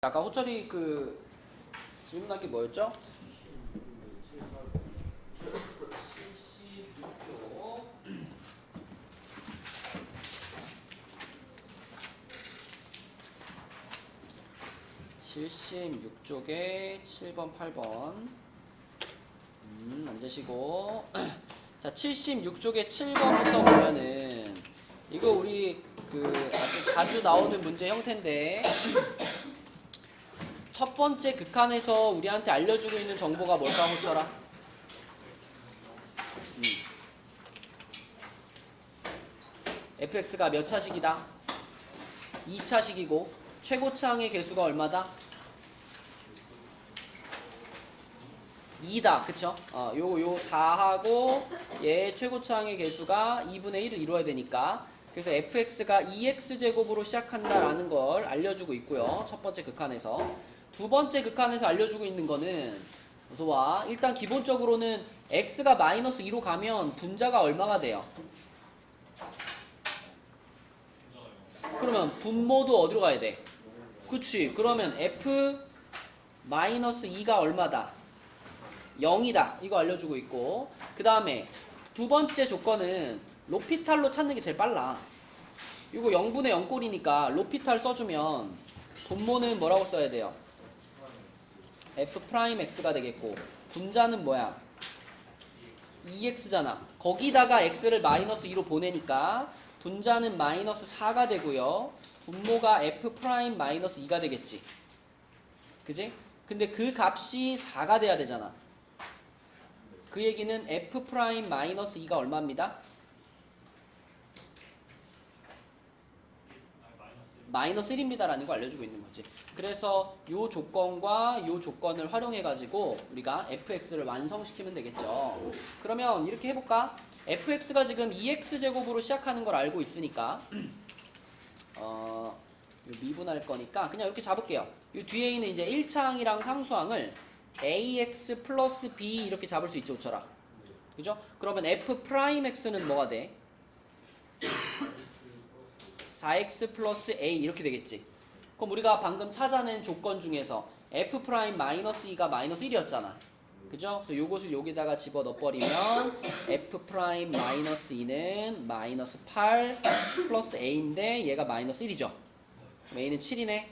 아까 호철이 질문할 게 뭐였죠? 76쪽에 7번, 8번. 앉으시고. 자, 76쪽에 7번부터 보면은, 이거 우리 아주 자주 나오는 문제 형태인데, 첫 번째 극한에서 우리한테 알려주고 있는 정보가 뭘까, 호철아? fx가 몇 차식이다? 2차식이고, 최고차항의 개수가 얼마다? 2다. 그쵸? 요 4하고 얘 최고차항의 개수가 2분의 1을 이루어야 되니까, 그래서 fx가 2x제곱으로 시작한다라는 걸 알려주고 있고요. 첫 번째 극한에서. 두 번째 극한에서 알려주고 있는 거는, 어서 와. 일단 기본적으로는 x가 마이너스 2로 가면 분자가 얼마가 돼요? 그러면 분모도 어디로 가야 돼? 그치. 그러면 f 마이너스 2가 얼마다? 0이다. 이거 알려주고 있고, 그 다음에 두 번째 조건은 로피탈로 찾는 게 제일 빨라. 이거 0분의 0꼴이니까 로피탈 써주면 분모는 뭐라고 써야 돼요? f'x가 되겠고, 분자는 뭐야? 2x잖아. 거기다가 x를 마이너스 2로 보내니까 분자는 마이너스 4가 되고요. 분모가 f' 마이너스 2가 되겠지. 그지? 근데 그 값이 4가 돼야 되잖아. 그 얘기는 f' 마이너스 2가 얼마입니다? 마이너스 1입니다 라는 거 알려주고 있는 거지. 그래서 요 조건과 요 조건을 활용해 가지고 우리가 fx를 완성시키면 되겠죠. 그러면 이렇게 해볼까? fx가 지금 2x제곱으로 시작하는 걸 알고 있으니까 미분할 거니까 그냥 이렇게 잡을게요. 이 뒤에 있는 이제 1차항이랑 상수항을 ax 플러스 b 이렇게 잡을 수 있지, 오철아. 그죠? 그러면 f'x는 뭐가 돼? 4x 플러스 a 이렇게 되겠지. 그럼 우리가 방금 찾아낸 조건 중에서 f' 마이너스 2가 마이너스 1이었잖아. 그죠? 그래서 요것을 여기다가 집어 넣어버리면 f' 마이너스 2는 마이너스 8 플러스 a인데 얘가 마이너스 1이죠. 그럼 a는 7이네.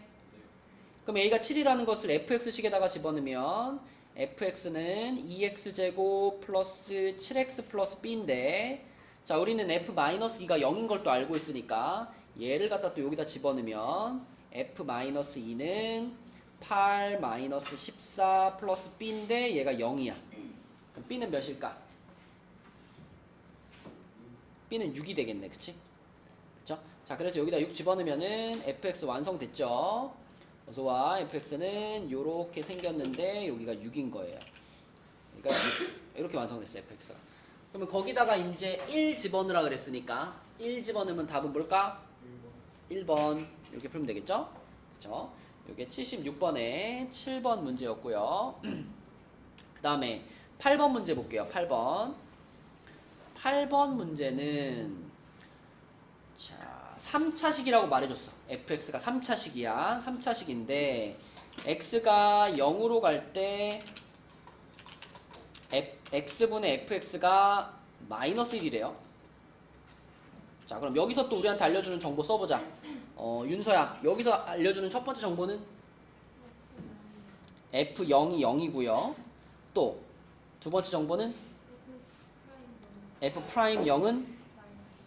그럼 a가 7이라는 것을 fx식에다가 집어넣으면 fx는 2x제곱 플러스 7x 플러스 b인데, 자, 우리는 f-2가 0인 걸 또 알고 있으니까 얘를 갖다 또 여기다 집어넣으면 f-2는 8-14 플러스 b인데 얘가 0이야. 그럼 b는 몇일까? b는 6이 되겠네. 그치? 그쵸? 자, 그래서 여기다 6 집어넣으면은 fx 완성됐죠? 어서와. fx는 요렇게 생겼는데 여기가 6인 거예요. 그러니까 이렇게 완성됐어요, fx가. 그러면 거기다가 이제 1 집어넣으라 그랬으니까 1 집어넣으면 답은 뭘까? 1번. 이렇게 풀면 되겠죠? 그쵸? 이게 76번에 7번 문제였고요. 그 다음에 8번 문제 볼게요. 8번. 8번 문제는, 자, 3차식이라고 말해줬어. fx가 3차식이야. 3차식인데 x가 0으로 갈 때 x분의 fx가 마이너스 1이래요. 자, 그럼 여기서 또 우리한테 알려주는 정보 써보자. 윤서야, 여기서 알려주는 첫 번째 정보는 f0이 0이고요. 또 두 번째 정보는 f'0은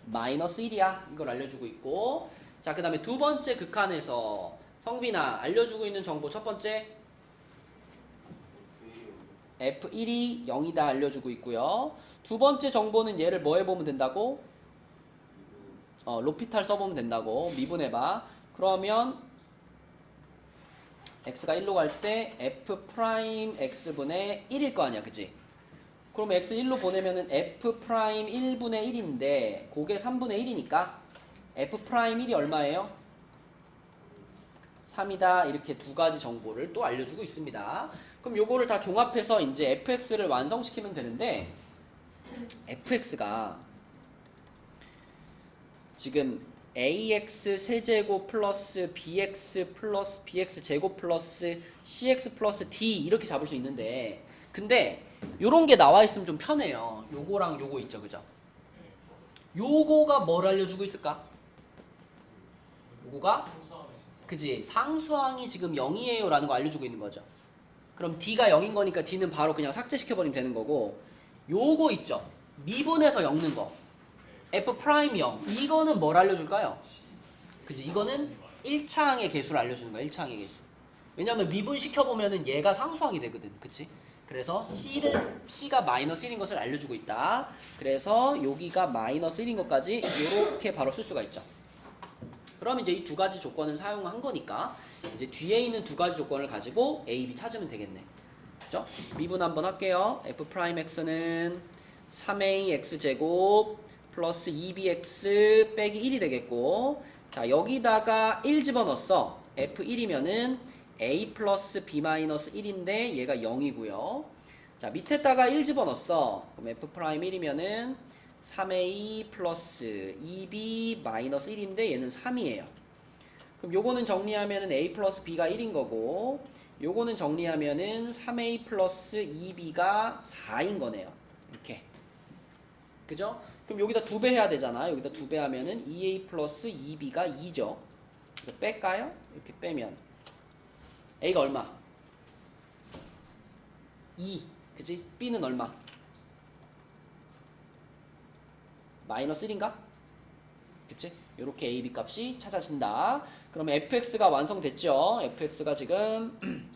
마이너스 1이야. 이걸 알려주고 있고, 자, 그 다음에 두 번째 극한에서 성빈아 알려주고 있는 정보 첫 번째 f1이 0이다 알려주고 있고요. 두 번째 정보는 얘를 뭐 해보면 된다고? 로피탈 써보면 된다고. 미분해봐. 그러면 x가 1로 갈 때 f'x분의 1일 거 아니야. 그치? 그럼 x 1로 보내면은 f'1분의 1인데 그게 3분의 1이니까 f'1이 얼마예요? 3이다. 이렇게 두 가지 정보를 또 알려주고 있습니다. 그럼 요거를 다 종합해서 이제 fx를 완성시키면 되는데, fx가 지금 ax 세제곱 플러스 bx 제곱 플러스 cx 플러스 d 이렇게 잡을 수 있는데, 근데 요런 게 나와 있으면 좀 편해요. 요거랑 요거 있죠, 그죠? 요거가 뭘 알려주고 있을까? 요거가 그지, 상수항이 지금 0이에요 라는 거 알려주고 있는 거죠. 그럼 d가 0인 거니까 d는 바로 그냥 삭제시켜버리면 되는 거고, 요거 있죠, 미분해서 엮는 거 f 프라임 0, 이거는 뭘 알려줄까요? 그지, 이거는 1차항의 개수를 알려주는 거야. 1차항의 개수. 왜냐면 미분시켜보면은 얘가 상수항이 되거든, 그치? 그래서 C가 마이너스 1인 것을 알려주고 있다. 그래서 여기가 마이너스 1인 것까지 이렇게 바로 쓸 수가 있죠. 그럼 이제 이 두 가지 조건을 사용한 거니까 이제 뒤에 있는 두 가지 조건을 가지고 A, B 찾으면 되겠네. 그죠? 미분 한번 할게요. F'X는 3AX제곱 플러스 2BX 빼기 1이 되겠고, 자 여기다가 1 집어넣었어. F1이면은 A 플러스 B 마이너스 1인데 얘가 0이고요. 자 밑에다가 1 집어넣었어. 그럼 F'1이면은 3A 플러스 2B 마이너스 1인데 얘는 3이에요. 그럼 요거는 정리하면은 A 플러스 B가 1인 거고, 요거는 정리하면은 3A 플러스 2B가 4인 거네요. 이렇게. 그죠? 그럼 여기다 2배 해야 되잖아. 여기다 2배 하면은 2A 플러스 2B가 2죠. 그래서 뺄까요? 이렇게 빼면 A가 얼마? 2. 그치? B는 얼마? 마이너스 1인가? 그치? 요렇게 A, B 값이 찾아진다. 그러면 fx가 완성됐죠? fx가 지금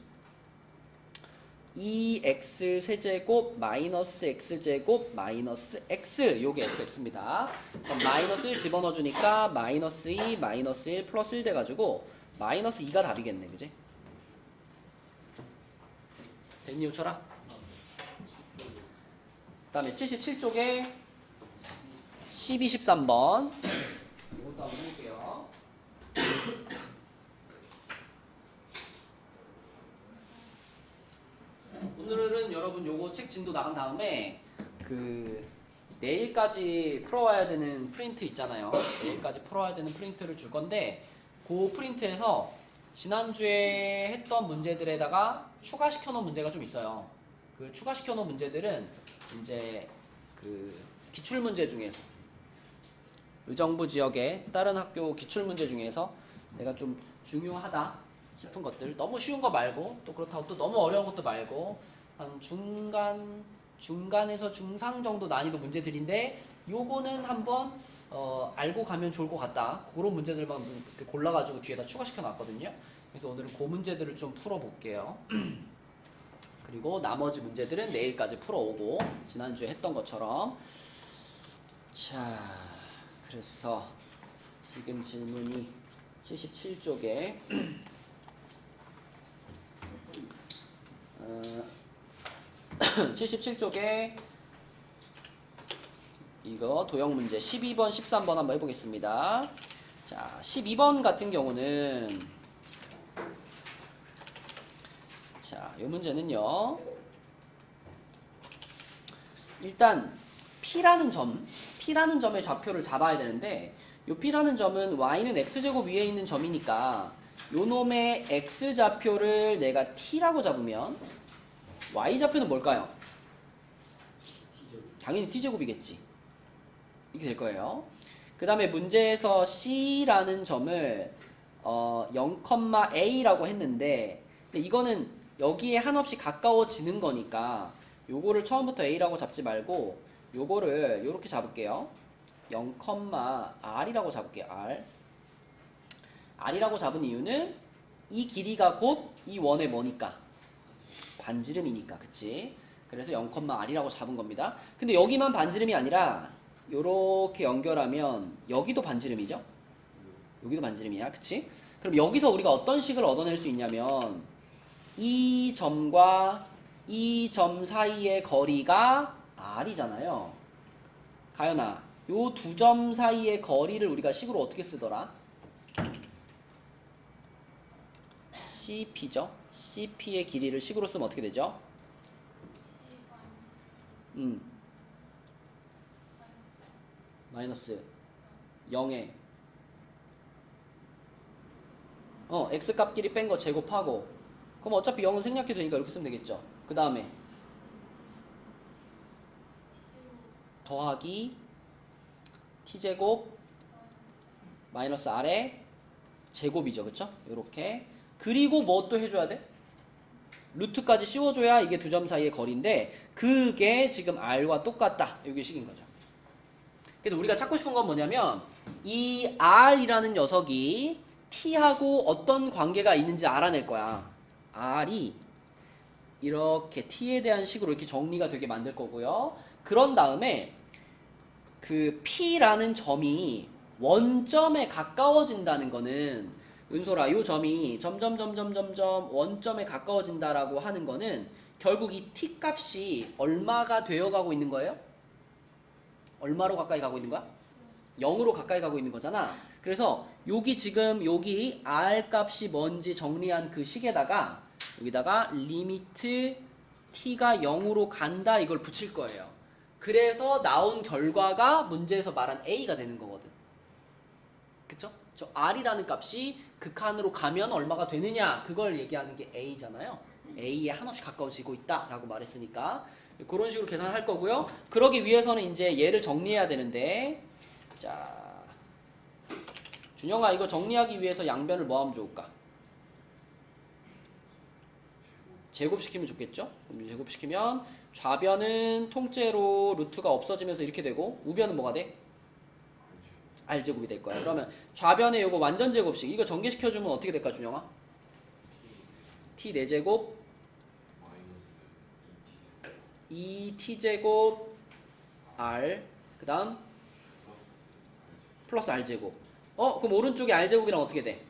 2x 세제곱 마이너스 x제곱 마이너스 x, 요게 fx입니다. 그럼 마이너스 1 집어넣어 주니까 마이너스 2 마이너스 1 플러스 1 돼가지고 마이너스 2가 답이겠네, 그지? 됐니, 요철아? 그 다음에 77쪽에 12, 13번 이것도 한번 해볼게요. 오늘은 여러분 요거 책 진도 나간 다음에 그 내일까지 풀어와야 되는 프린트 있잖아요. 내일까지 풀어야 되는 프린트를 줄 건데, 그 프린트에서 지난주에 했던 문제들에다가 추가시켜 놓은 문제가 좀 있어요. 그 추가시켜 놓은 문제들은 이제 그 기출문제 중에서, 의정부 지역의 다른 학교 기출문제 중에서 내가 좀 중요하다 싶은 것들, 너무 쉬운 거 말고 또 그렇다고 또 너무 어려운 것도 말고 한 중간에서 중상 정도 난이도 문제들인데, 요거는 한번 알고 가면 좋을 것 같다. 그런 문제들만 이렇게 골라가지고 뒤에다 추가시켜 놨거든요. 그래서 오늘은 그 문제들을 좀 풀어볼게요. 그리고 나머지 문제들은 내일까지 풀어오고, 지난주에 했던 것처럼. 자, 그래서 지금 질문이 77쪽에 77쪽에 이거 도형 문제 12번, 13번 한번 해보겠습니다. 자, 12번 같은 경우는, 자, 이 문제는요, 일단 P라는 점의 좌표를 잡아야 되는데, 이 P라는 점은 Y는 X제곱 위에 있는 점이니까 요 놈의 X좌표를 내가 T라고 잡으면 Y좌표는 뭘까요? 당연히 T제곱이겠지. 이렇게 될 거예요. 그 다음에 문제에서 C라는 점을 0,A라고 했는데, 이거는 여기에 한없이 가까워지는 거니까 요거를 처음부터 A라고 잡지 말고 요거를 요렇게 잡을게요. 0,R이라고 잡을게요. R이라고 잡은 이유는 이 길이가 곧 이 원의 뭐니까? 반지름이니까, 그치? 그래서 0,R이라고 잡은 겁니다. 근데 여기만 반지름이 아니라 요렇게 연결하면 여기도 반지름이죠? 여기도 반지름이야, 그치? 그럼 여기서 우리가 어떤 식을 얻어낼 수 있냐면, 이 점과 이 점 사이의 거리가 R이잖아요. 가연아, 요 두 점 사이의 거리를 우리가 식으로 어떻게 쓰더라? CP죠? CP의 길이를 식으로 쓰면 어떻게 되죠? 마이너스 0에 x값끼리 뺀 거 제곱하고 그럼 어차피 0은 생략해도 되니까 이렇게 쓰면 되겠죠. 그 다음에 더하기 t제곱 마이너스 r의 제곱이죠. 그쵸? 요렇게. 그리고 뭐 또 해줘야 돼? 루트까지 씌워줘야 이게 두 점 사이의 거리인데 그게 지금 r과 똑같다. 이게 식인 거죠. 그래서 우리가 찾고 싶은 건 뭐냐면 이 r이라는 녀석이 t하고 어떤 관계가 있는지 알아낼 거야. r이 이렇게 t에 대한 식으로 이렇게 정리가 되게 만들 거고요. 그런 다음에 그 p라는 점이 원점에 가까워진다는 거는 은솔아 요 점이 점점 원점에 가까워진다라고 하는 거는 결국 이 t 값이 얼마가 되어가고 있는 거예요? 얼마로 가까이 가고 있는 거야? 0으로 가까이 가고 있는 거잖아. 그래서 여기 지금 여기 r 값이 뭔지 정리한 그 식에다가 여기다가 리미트 t가 0으로 간다 이걸 붙일 거예요. 그래서 나온 결과가 문제에서 말한 a가 되는 거거든. 그쵸? 저 r이라는 값이 극한으로 가면 얼마가 되느냐 그걸 얘기하는 게 a잖아요. a에 한없이 가까워지고 있다 라고 말했으니까 그런 식으로 계산할 거고요. 그러기 위해서는 이제 얘를 정리해야 되는데 자 준영아 이거 정리하기 위해서 양변을 뭐 하면 좋을까? 제곱시키면 좋겠죠? 그럼 제곱시키면 좌변은 통째로 루트가 없어지면서 이렇게 되고 우변은 뭐가 돼? r제곱이 될 거야. 그러면 좌변에 요거 완전 제곱식 이거 전개시켜주면 어떻게 될까 준영아? t 4제곱 2t제곱 r 그 다음 플러스 r제곱 그럼 오른쪽에 r제곱이랑 어떻게 돼?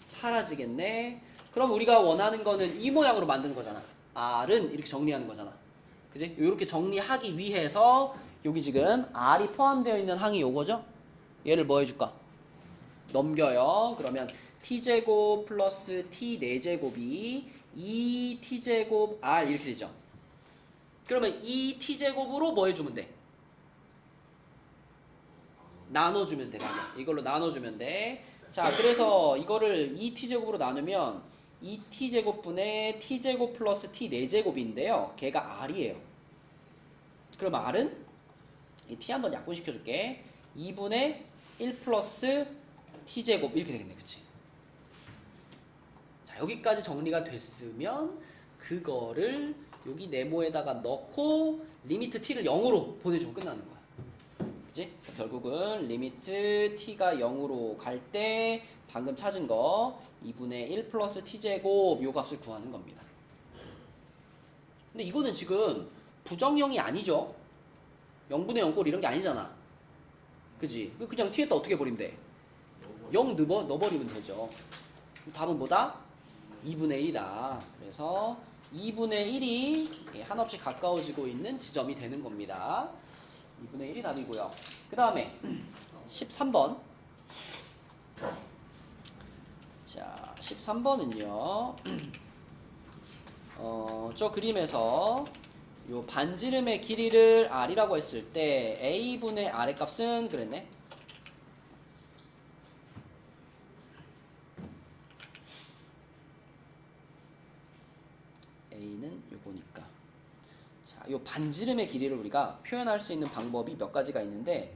사라지겠네. 그럼 우리가 원하는 거는 이 모양으로 만드는 거잖아. r은 이렇게 정리하는 거잖아. 그지? 이렇게 정리하기 위해서 여기 지금 r이 포함되어 있는 항이 요거죠? 얘를 뭐 해줄까? 넘겨요. 그러면 t제곱 플러스 t 4제곱이 2t제곱 r 이렇게 되죠. 그러면 이 t제곱으로 뭐 해주면 돼? 나눠주면 돼. 맞아. 이걸로 나눠주면 돼. 자, 그래서 이거를 2t제곱으로 나누면 2t제곱분의 t제곱 플러스 t 4제곱인데요. 걔가 r이에요. 그럼 r은 이 t 한번 약분시켜줄게. 2분의 1 플러스 t제곱 이렇게 되겠네. 그치? 자, 여기까지 정리가 됐으면 그거를 여기 네모에다가 넣고 리미트 t를 0으로 보내주면 끝나는 거야. 그치? 결국은 리미트 t가 0으로 갈 때 방금 찾은 거 2분의 1 플러스 t제곱 요 값을 구하는 겁니다. 근데 이거는 지금 부정형이 아니죠? 0분의 0꼴 이런 게 아니잖아. 그지? 그냥 t에다 어떻게 버리면 돼? 0 넣어버리면 되죠. 답은 뭐다? 2분의 1이다. 그래서 2분의 1이 한없이 가까워지고 있는 지점이 되는 겁니다. 2분의 1이 답이고요. 그 다음에 13번. 자, 13번은요. 저 그림에서 요 반지름의 길이를 r이라고 했을 때 a분의 r의 값은 그랬네. a는 요거니까. 자, 요 반지름의 길이를 우리가 표현할 수 있는 방법이 몇 가지가 있는데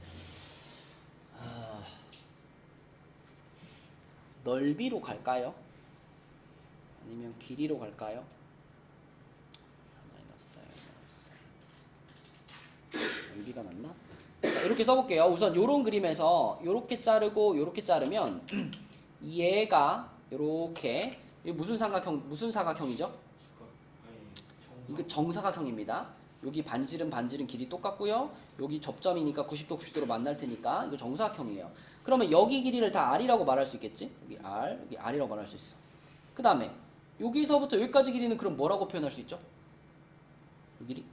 넓이로 갈까요? 아니면 길이로 갈까요? 넓이가 낫나? 자, 이렇게 써볼게요. 우선 요런 그림에서 요렇게 자르고 요렇게 자르면 얘가 요렇게 이게 무슨 사각형이죠? 이거 정사각형입니다. 여기 반지름 길이 똑같고요. 여기 접점이니까 90도 90도로 만날 테니까 이거 정사각형이에요. 그러면 여기 길이를 다 r이라고 말할 수 있겠지? 여기 r, 여기 r이라고 말할 수 있어. 그 다음에 여기서부터 여기까지 길이는 그럼 뭐라고 표현할 수 있죠? 이 길이?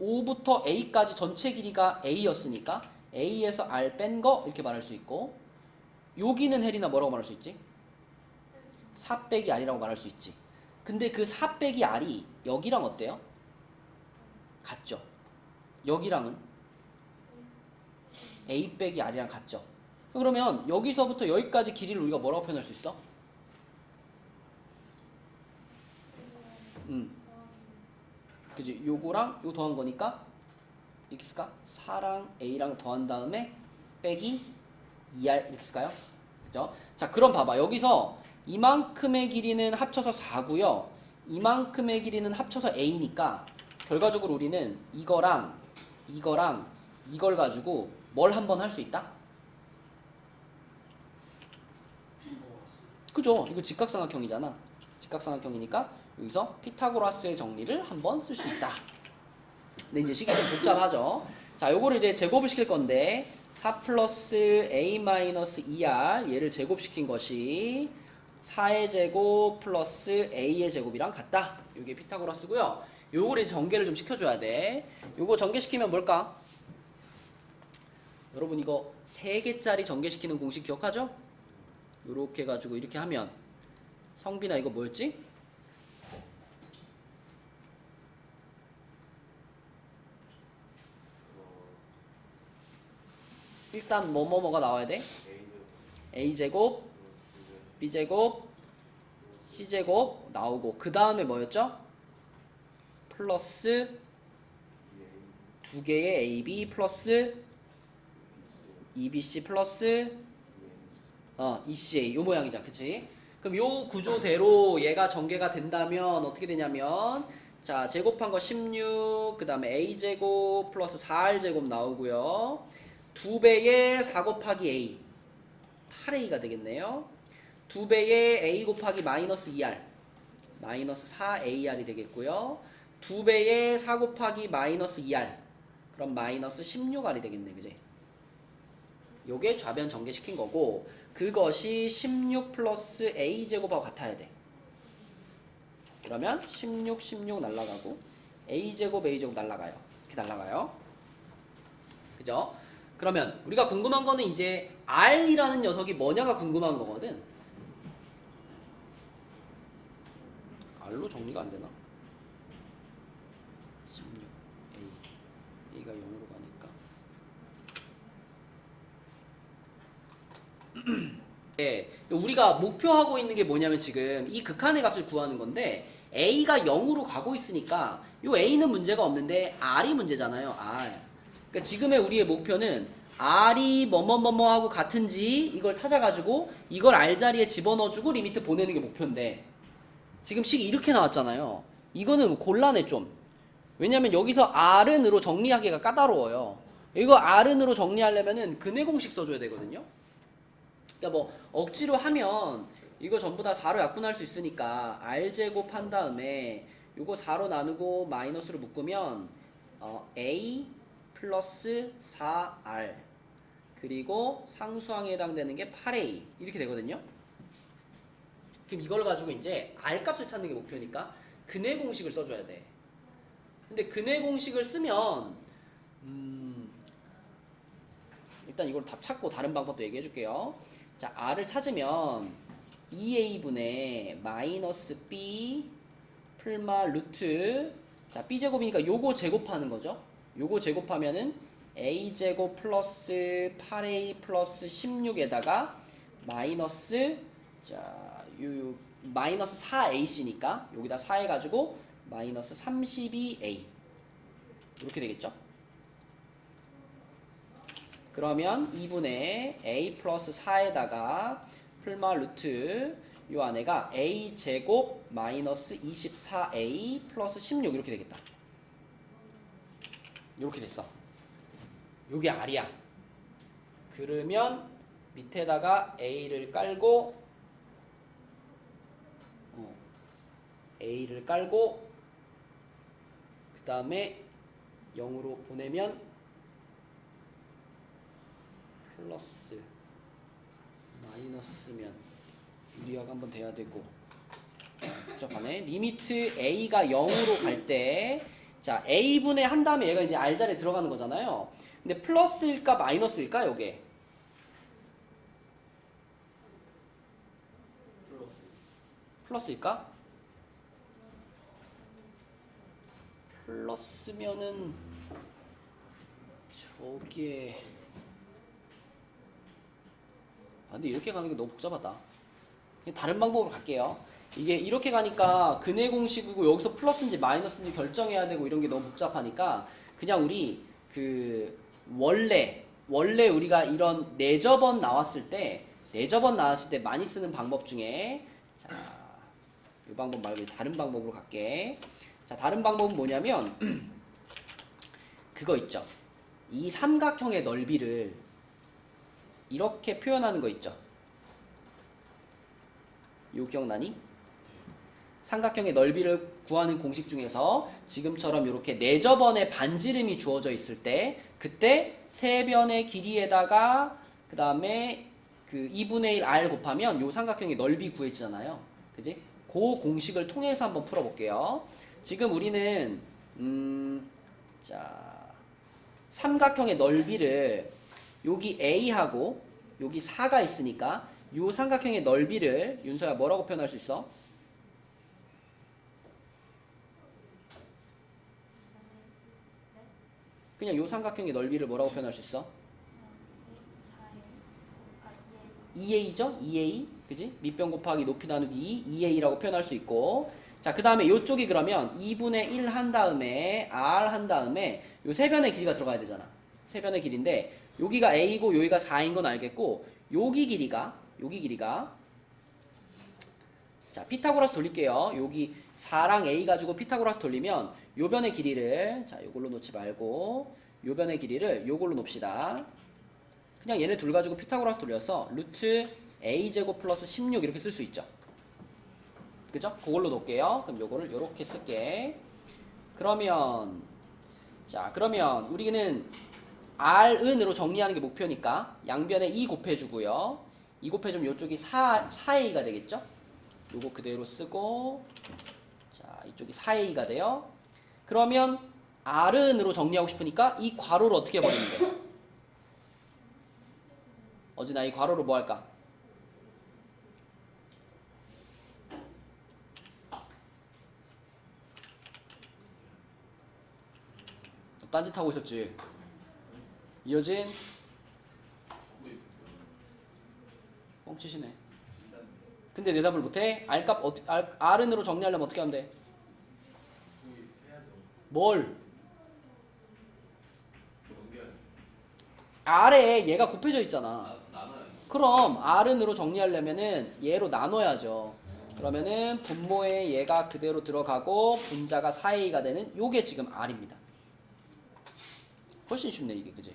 5부터 a까지 전체 길이가 a였으니까 a에서 r 뺀 거 이렇게 말할 수 있고 여기는 혜린아 뭐라고 말할 수 있지? 4 빼기 r이라고 말할 수 있지. 근데 그 4 빼기 r이 여기랑 어때요? 같죠? 여기랑은 a 빼기 r이랑 같죠? 그러면 여기서부터 여기까지 길이를 우리가 뭐라고 표현할 수 있어? 그지? 요거랑 요 더한 거니까 이렇게 쓸까? 4랑 A랑 더한 다음에 빼기 2R 이렇게 쓸까요? 그죠? 자, 그럼 봐봐. 여기서 이만큼의 길이는 합쳐서 4고요. 이만큼의 길이는 합쳐서 A니까 결과적으로 우리는 이거랑 이걸 가지고 뭘 한번 할 수 있다? 그죠? 이거 직각삼각형이잖아. 직각삼각형이니까 여기서 피타고라스의 정리를 한번 쓸 수 있다. 근데 이제 식이 좀 복잡하죠. 자, 요거를 이제 제곱을 시킬 건데 4 플러스 A 마이너스 2R 얘를 제곱시킨 것이 4의 제곱 플러스 A의 제곱이랑 같다. 요게 피타고라스고요. 요거를 전개를 좀 시켜줘야 돼. 요거 전개시키면 뭘까? 여러분 이거 3개짜리 전개시키는 공식 기억하죠? 요렇게 해가지고 이렇게 하면 성빈아 이거 뭐였지? 일단 뭐뭐뭐가 나와야 돼? A제곱, B제곱, C제곱 나오고 그 다음에 뭐였죠? 플러스 2개의 AB 플러스 2BC 플러스 ECA 요 모양이죠. 그치? 그럼 요 구조대로 얘가 전개가 된다면 어떻게 되냐면 자 제곱한 거 16, 그 다음에 A제곱 플러스 4R제곱 나오고요. 2배의 4 곱하기 A 8A가 되겠네요. 2배의 A 곱하기 마이너스 2R 마이너스 4AR이 되겠고요. 2배의 4 곱하기 마이너스 2R 그럼 마이너스 16R이 되겠네. 그지? 요게 좌변 전개시킨 거고 그것이 16 플러스 A제곱하고 같아야 돼. 그러면 16, 16 날라가고 A제곱, A제곱 날라가요. 이렇게 날라가요. 그죠? 그러면 우리가 궁금한 거는 이제 R이라는 녀석이 뭐냐가 궁금한 거거든. R로 정리가 안 되나? 16, A가 0으로 가니까 우리가 목표하고 있는 게 뭐냐면 지금 이 극한의 값을 구하는 건데 A가 0으로 가고 있으니까 요 A는 문제가 없는데 R이 문제잖아요. R. 그러니까 지금의 우리의 목표는 R이 뭐뭐뭐뭐 하고 같은지 이걸 찾아가지고 이걸 R 자리에 집어넣어주고 리미트 보내는 게 목표인데 지금 식이 이렇게 나왔잖아요. 이거는 곤란해 좀. 왜냐면 여기서 R은으로 정리하기가 까다로워요. 이거 R은으로 정리하려면은 근해 공식 써줘야 되거든요. 그러니까 뭐 억지로 하면 이거 전부 다 4로 약분할 수 있으니까 R제곱 한 다음에 이거 4로 나누고 마이너스로 묶으면 A 플러스 4R 그리고 상수항에 해당되는 게 8A 이렇게 되거든요. 그럼 이걸 가지고 이제 R 값을 찾는 게 목표니까 근해 공식을 써줘야 돼. 근데 근해 공식을 쓰면 일단 이걸 답 찾고 다른 방법도 얘기해 줄게요. 자, R을 찾으면 2A분의 마이너스 B 풀마 루트 자, B제곱이니까 요거 제곱하는 거죠. 요거 제곱하면은 A제곱 플러스 8A 플러스 16에다가 마이너스 자, 요 마이너스 4AC니까 여기다 4 해가지고 마이너스 32A 이렇게 되겠죠. 그러면 2분의 A 플러스 4에다가 풀마 루트 요 안에가 A 제곱 마이너스 24A 플러스 16 이렇게 되겠다. 이렇게 됐어. 요게 R이야. 그러면 밑에다가 A를 깔고 A를 깔고 그 다음에 0으로 보내면 플러스 마이너스면 유리화가 한번 돼야 되고 복잡하네. 리미트 A가 0으로 갈 때 자 A분의 한 다음에 얘가 이제 R 자리에 들어가는 거잖아요. 근데 플러스일까 마이너스일까 요게? 플러스일까? 플러스면은 저기에 근데 이렇게 가는 게 너무 복잡하다. 그냥 다른 방법으로 갈게요. 이게 이렇게 가니까 근해 공식이고 여기서 플러스인지 마이너스인지 결정해야 되고 이런 게 너무 복잡하니까 그냥 우리 그 원래 우리가 이런 내저번 나왔을 때 많이 쓰는 방법 중에 자, 이 방법 말고 다른 방법으로 갈게. 자, 다른 방법은 뭐냐면 그거 있죠. 이 삼각형의 넓이를 이렇게 표현하는 거 있죠. 이거 기억나니? 삼각형의 넓이를 구하는 공식 중에서 지금처럼 이렇게 내저번의 반지름이 주어져 있을 때 그때 세 변의 길이에다가 그 다음에 그 2분의 1 r 곱하면 이 삼각형의 넓이 구해지잖아요. 그지? 그 공식을 통해서 한번 풀어볼게요. 지금 우리는 자 삼각형의 넓이를 여기 a하고 여기 4가 있으니까 이 삼각형의 넓이를 윤서야 뭐라고 표현할 수 있어? 그냥 이 삼각형의 넓이를 뭐라고 표현할 수 있어? 2a죠? 2a 그지? 밑변 곱하기 높이 나누기 2a라고 표현할 수 있고 자 그 다음에 이쪽이 그러면 2분의 1 한 다음에 r 한 다음에 요 세 변의 길이가 들어가야 되잖아. 세 변의 길인데 여기가 a고 여기가 4인 건 알겠고 여기 길이가 자 피타고라스 돌릴게요. 여기 4랑 a 가지고 피타고라스 돌리면 요 변의 길이를 자 요걸로 놓지 말고 요 변의 길이를 요걸로 놓읍시다. 그냥 얘네 둘 가지고 피타고라스 돌려서 루트 a제곱 플러스 16 이렇게 쓸 수 있죠. 그죠? 그걸로 놓을게요. 그럼 요거를 요렇게 쓸게. 그러면 우리는 r은으로 정리하는 게 목표니까 양변에 2 곱해주고요. 2 곱해주면 요쪽이 4a가 되겠죠? 요거 그대로 쓰고 자 이쪽이 4a가 돼요. 그러면 r은으로 정리하고 싶으니까 이 괄호를 어떻게 해버리면 돼? 어진아 이 괄호를 뭐 할까? 너 딴짓하고 있었지? 이어진 뻥치시네. 근데 대답을 못해? R값 R은으로 정리하려면 어떻게 하면 돼? 뭘? R에 얘가 곱해져 있잖아. 그럼 R은으로 정리하려면은 얘로 나눠야죠. 그러면은 분모에 얘가 그대로 들어가고 분자가 4a가 되는 요게 지금 R입니다. 훨씬 쉽네 이게 그지?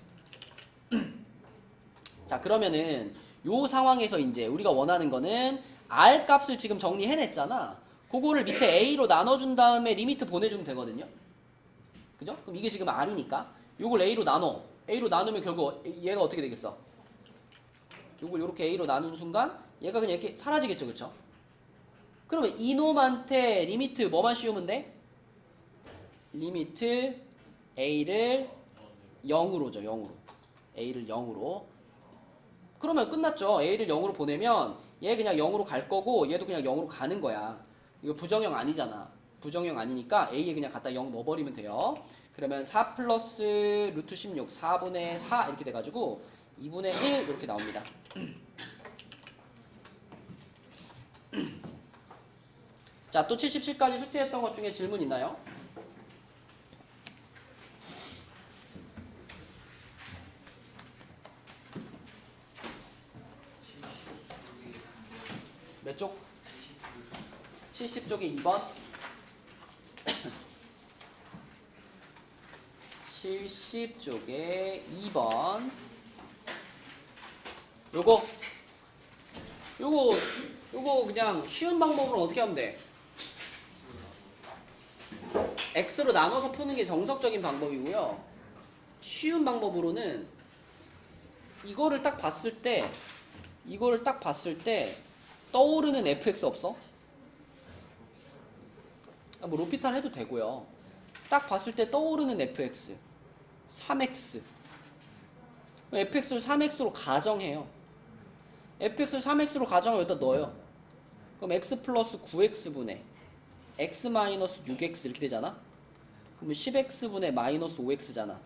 자 그러면은 요 상황에서 이제 우리가 원하는 거는 R 값을 지금 정리해냈잖아. 그거를 밑에 A로 나눠준 다음에 리미트 보내주면 되거든요. 그죠? 그럼 이게 지금 R이니까 요걸 A로 나눠. A로 나누면 결국 얘가 어떻게 되겠어? 요걸 요렇게 A로 나누는 순간 얘가 그냥 이렇게 사라지겠죠. 그쵸? 그러면 이놈한테 리미트 뭐만 씌우면 돼? 리미트 A를 0으로 줘. 0으로. A를 0으로. 그러면 끝났죠. A를 0으로 보내면 얘 그냥 0으로 갈 거고 얘도 그냥 0으로 가는 거야. 이거 부정형 아니잖아. 부정형 아니니까 A에 그냥 갖다 0 넣어버리면 돼요. 그러면 4 플러스 루트 16 4분의 4 이렇게 돼가지고 2분의 1 이렇게 나옵니다. 자, 또 77까지 숙제했던 것 중에 질문 있나요? 몇 쪽? 70쪽에 2번 70쪽에 2번 요거 그냥 쉬운 방법으로 어떻게 하면 돼? X로 나눠서 푸는 게 정석적인 방법이고요. 쉬운 방법으로는 이거를 딱 봤을 때 떠오르는 fx 없어? 뭐 로피탈 해도 되고요. 딱 봤을 때 떠오르는 fx 3x fx를 3x로 가정해요. fx를 3x로 가정을 여기다 넣어요. 그럼 x 플러스 9x분의 x 마이너스 6x 이렇게 되잖아. 그러면 10x분의 마이너스 5x잖아.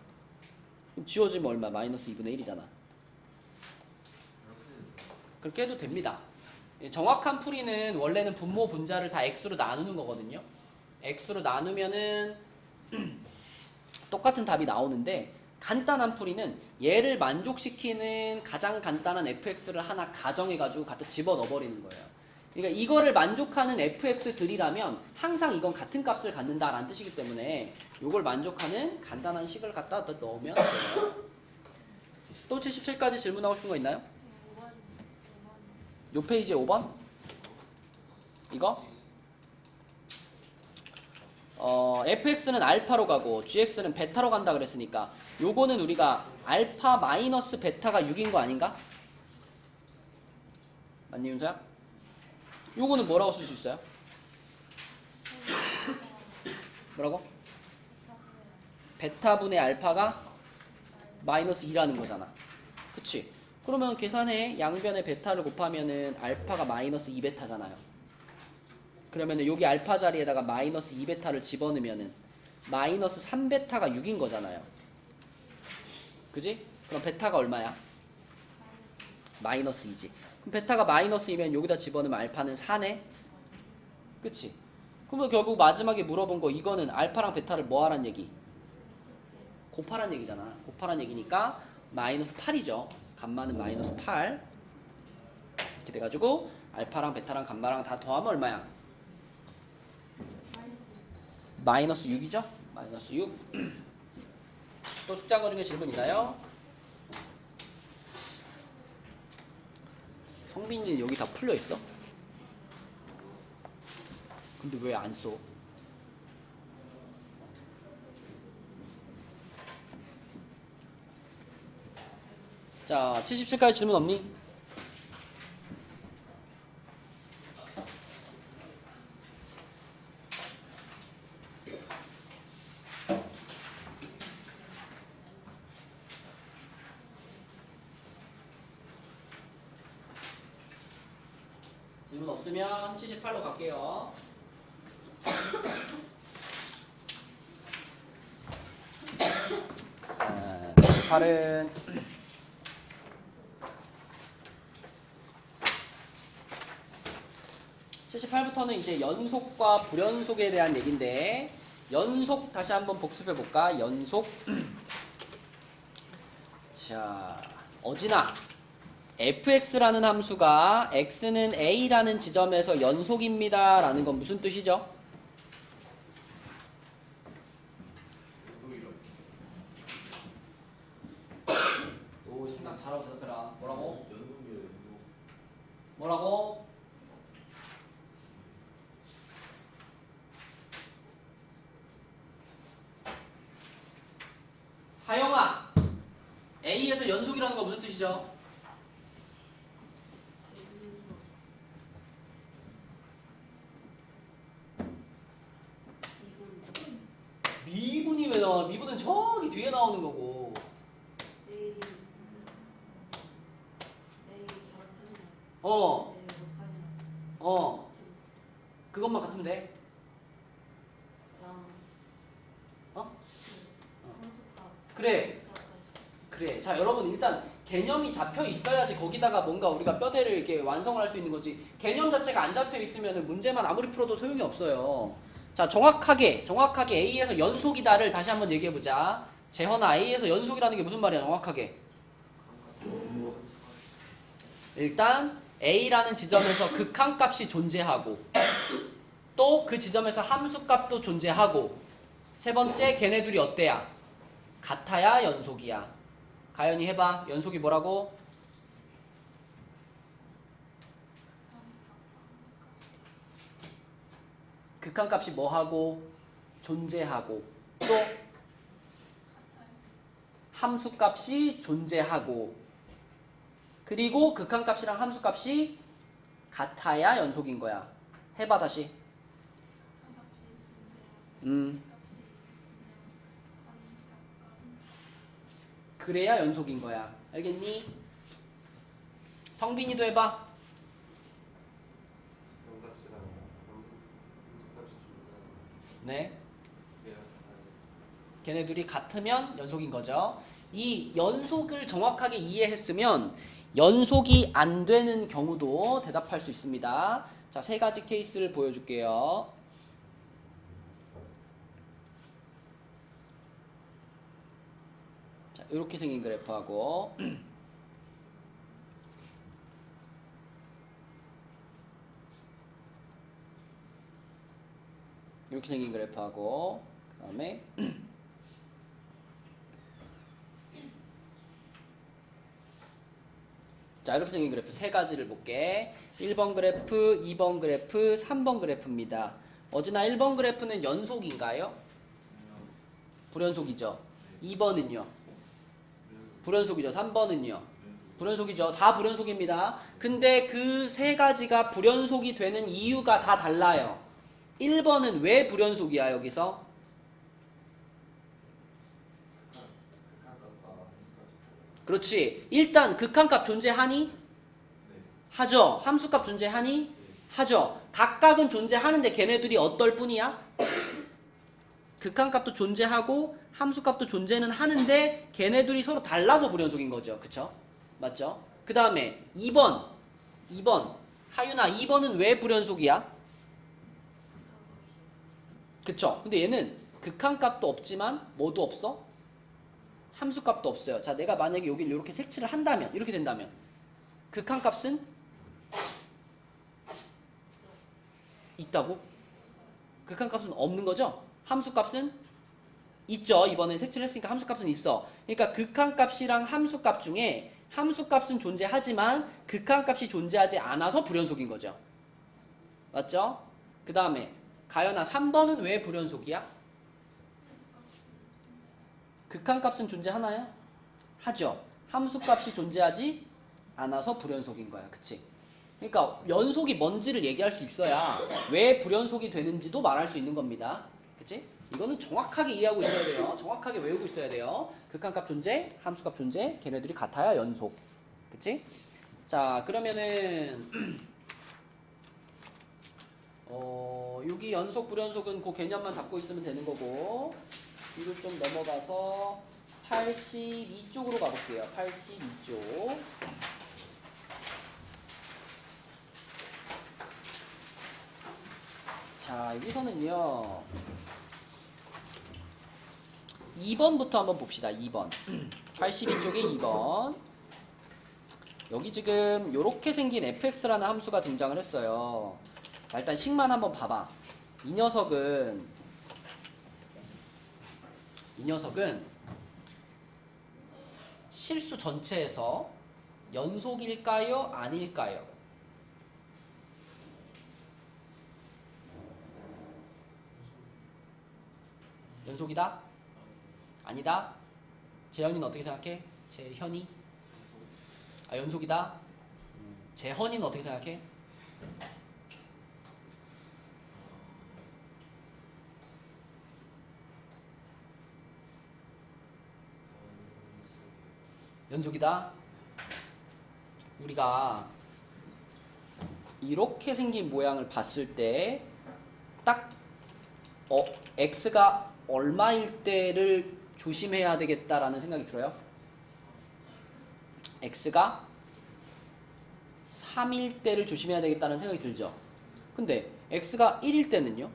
그럼 지워지면 얼마? 마이너스 2분의 1이잖아. 그렇게 해도 됩니다. 정확한 풀이는 원래는 분모 분자를 다 x로 나누는 거거든요. x로 나누면은 똑같은 답이 나오는데 간단한 풀이는 얘를 만족시키는 가장 간단한 fx를 하나 가정해가지고 갖다 집어넣어 버리는 거예요. 그러니까 이거를 만족하는 fx들이라면 항상 이건 같은 값을 갖는다라는 뜻이기 때문에 이걸 만족하는 간단한 식을 갖다 넣으면 돼요. 또 77까지 질문하고 싶은 거 있나요? 요 페이지에 5번? 이거? fx는 알파로 가고 gx는 베타로 간다 그랬으니까 요거는 우리가 알파 마이너스 베타가 6인 거 아닌가? 맞니 윤서야? 요거는 뭐라고 쓸 수 있어요? 뭐라고? 베타분의 알파가 마이너스 2라는 거잖아. 그치? 그러면 계산해. 양변에 베타를 곱하면은 알파가 마이너스 2베타잖아요. 그러면은 여기 알파 자리에다가 마이너스 2베타를 집어넣으면은 마이너스 3베타가 6인 거잖아요. 그지? 그럼 베타가 얼마야? 마이너스 2지. 그럼 베타가 마이너스 2면 여기다 집어넣으면 알파는 4네? 그치? 그러면 결국 마지막에 물어본 거 이거는 알파랑 베타를 뭐 하란 얘기? 곱하란 얘기잖아. 곱하란 얘기니까 마이너스 8이죠. 감마는 마이너스 8 이렇게 돼가지고 알파랑 베타랑 감마랑 다 더하면 얼마야? 마이너스 6이죠? 마이너스 6. 또 숙제한 거 중에 질문 있나요? 성빈이는 여기 다 풀려 있어? 근데 왜 안 써? 자, 77까지 질문 없니? 질문 없으면 78로 갈게요. 78은 78부터는 이제 연속과 불연속에 대한 얘기인데 연속 다시 한번 복습해 볼까? 연속. 자, 어진아. fx라는 함수가 x는 a라는 지점에서 연속입니다 라는 건 무슨 뜻이죠? 오, 생각 잘하고 대답해라. 뭐라고? 뭐라고? 하영아, A에서 연속이라는 건 무슨 뜻이죠? 미분이 왜 나와? 미분은 저기 뒤에 나오는 거고. 그것만 같으면 돼. 그래. 그래. 자, 여러분 일단 개념이 잡혀 있어야지 거기다가 뭔가 우리가 뼈대를 이렇게 완성을 할 수 있는 거지. 개념 자체가 안 잡혀 있으면 문제만 아무리 풀어도 소용이 없어요. 자, 정확하게 A에서 연속이다를 다시 한번 얘기해 보자. 재현아, A에서 연속이라는 게 무슨 말이야? 정확하게. 일단 A라는 지점에서 극한값이 존재하고 또 그 지점에서 함수값도 존재하고 세 번째 걔네들이 어때야? 같아야 연속이야. 가연이 해봐. 연속이 뭐라고? 극한값이 뭐하고? 존재하고 또 함수값이 존재하고 그리고 극한값이랑 함수값이 같아야 연속인 거야. 해봐 다시. 그래야 연속인 거야. 알겠니? 성빈이도 해봐. 네. 걔네들이 같으면 연속인 거죠. 이 연속을 정확하게 이해했으면 연속이 안 되는 경우도 대답할 수 있습니다. 자, 세 가지 케이스를 보여줄게요. 자, 이렇게 생긴 그래프하고 이렇게 생긴 그래프하고 그 다음에 자, 이렇게 생긴 그래프 세 가지를 볼게. 1번 그래프, 2번 그래프, 3번 그래프입니다. 어제나 1번 그래프는 연속인가요? 불연속이죠. 2번은요? 불연속이죠. 3번은요? 불연속이죠. 다 불연속입니다. 근데 그 세 가지가 불연속이 되는 이유가 다 달라요. 1번은 왜 불연속이야, 여기서? 그렇지. 일단 극한값 존재하니? 하죠. 함수값 존재하니? 하죠. 각각은 존재하는데 걔네들이 어떨 뿐이야? 극한값도 존재하고 함수값도 존재는 하는데 걔네들이 서로 달라서 불연속인 거죠. 그쵸? 맞죠? 그 다음에 2번 하윤아, 2번은 왜 불연속이야? 그쵸? 근데 얘는 극한값도 없지만 뭐도 없어? 함수값도 없어요. 자, 내가 만약에 여기를 이렇게 색칠을 한다면, 이렇게 된다면 극한값은 있다고? 극한값은 없는 거죠? 함수값은 있죠. 이번엔 색칠을 했으니까 함수값은 있어. 그러니까 극한값이랑 함수값 중에 함수값은 존재하지만 극한값이 존재하지 않아서 불연속인 거죠. 맞죠? 그 다음에 가연아, 3번은 왜 불연속이야? 극한값은 존재하나요? 하죠. 함수값이 존재하지 않아서 불연속인 거야. 그치? 그러니까 연속이 뭔지를 얘기할 수 있어야 왜 불연속이 되는지도 말할 수 있는 겁니다. 그치? 이거는 정확하게 이해하고 있어야 돼요. 정확하게 외우고 있어야 돼요. 극한값 존재, 함수값 존재, 걔네들이 같아야 연속. 그치? 자, 그러면은 여기 연속, 불연속은 그 개념만 잡고 있으면 되는 거고, 뒤로 좀 넘어가서 82쪽으로 가볼게요. 82쪽. 자, 여기서는요 2번부터 한번 봅시다. 2번 82쪽에 2번. 여기 지금 요렇게 생긴 fx라는 함수가 등장을 했어요. 자, 일단 식만 한번 봐봐. 이 녀석은 실수 전체에서 연속일까요? 아닐까요? 연속이다? 아니다? 재현이는 어떻게 생각해? 재현이? 아, 연속이다? 재헌이는 어떻게 생각해? 연속이다? 우리가 이렇게 생긴 모양을 봤을 때 딱 x가 얼마일 때를 조심해야 되겠다라는 생각이 들어요. x가 3일 때를 조심해야 되겠다는 생각이 들죠. 근데 x가 1일 때는요?